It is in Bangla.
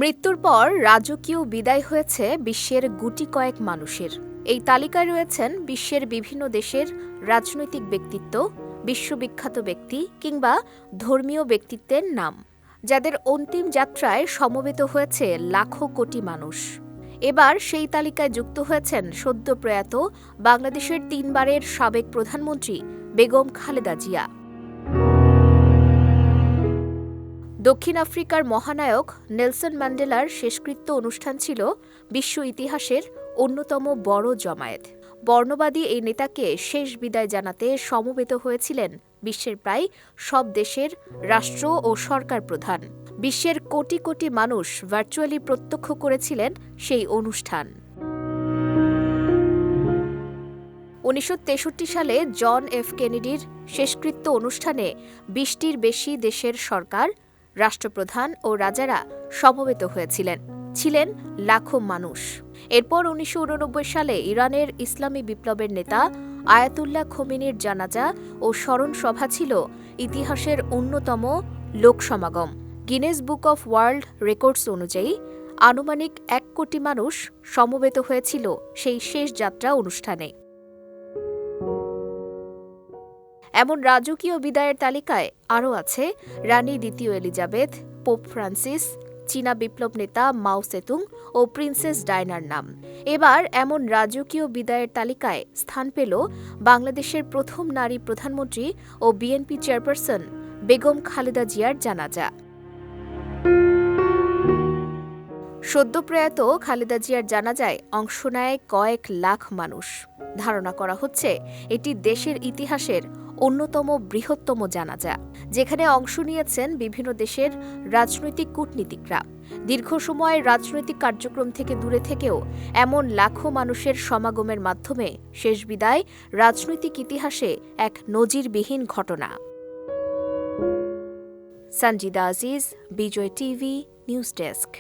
মৃত্যুর পর রাজকীয় বিদায় হয়েছে বিশ্বের গুটি কয়েক মানুষের। এই তালিকায় রয়েছেন বিশ্বের বিভিন্ন দেশের রাজনৈতিক ব্যক্তিত্ব, বিশ্ববিখ্যাত ব্যক্তি কিংবা ধর্মীয় ব্যক্তিত্বের নাম, যাদের অন্তিম যাত্রায় সমবেত হয়েছে লাখো কোটি মানুষ। এবার সেই তালিকায় যুক্ত হয়েছেন সদ্য প্রয়াত বাংলাদেশের ৩ বারের সাবেক প্রধানমন্ত্রী বেগম খালেদা জিয়া। দক্ষিণ আফ্রিকার মহানায়ক নেলসন ম্যান্ডেলার শেষকৃত্য অনুষ্ঠান ছিল বিশ্ব ইতিহাসের অন্যতম বড় জমায়েত। বর্ণবাদী এই নেতাকে শেষ বিদায় জানাতে সমবেত হয়েছিলেন বিশ্বের প্রায় সব দেশের রাষ্ট্র ও সরকার প্রধান। বিশ্বের কোটি কোটি মানুষ ভার্চুয়ালি প্রত্যক্ষ করেছিলেন সেই অনুষ্ঠান। ১৯৬৩ সালে জন এফ কেনেডির শেষকৃত্য অনুষ্ঠানে ২০টির বেশি দেশের সরকার, রাষ্ট্রপ্রধান ও রাজারা সমবেত হয়েছিলেন। ছিলেন লাখো মানুষ। এরপর ১৯৮৯ সালে ইরানের ইসলামী বিপ্লবের নেতা আয়াতুল্লাহ খোমেনির জানাজা ও স্মরণ সভা ছিল ইতিহাসের অন্যতম লোকসমাগম। Guinness book of world records অনুযায়ী আনুমানিক ১ কোটি মানুষ সমবেত হয়েছিল সেই শেষ যাত্রা অনুষ্ঠানে। এমন রাজকীয় বিদায়ের তালিকায় আরও আছে রানী দ্বিতীয় এলিজাবেথ, পোপ ফ্রান্সিস, চীনা বিপ্লব নেতা মাও সেতুং ও প্রিন্সেস ডায়নার নাম। এবার এমন রাজকীয় বিদায়ের তালিকায় স্থান পেল বাংলাদেশের প্রথম নারী প্রধানমন্ত্রী ও বিএনপি চেয়ারপারসন বেগম খালেদা জিয়ার জানাজা। সদ্য প্রয়াত খালেদা জিয়ার জানাজায় অংশ নেয় কয়েক লাখ মানুষ। ধারণা করা হচ্ছে এটি দেশের ইতিহাসের অন্যতম বৃহত্তম জানাজা, যেখানে অংশ নিয়েছেন বিভিন্ন দেশের রাজনৈতিক কূটনীতিকরা। দীর্ঘ সময় রাজনৈতিক কার্যক্রম থেকে দূরে থেকেও এমন লাখো মানুষের সমাগমের মাধ্যমে শেষ বিদায় রাজনৈতিক ইতিহাসে এক নজিরবিহীন ঘটনা। সঞ্জিদা আজিজ, বিজয় টিভি, নিউজ ডেস্ক।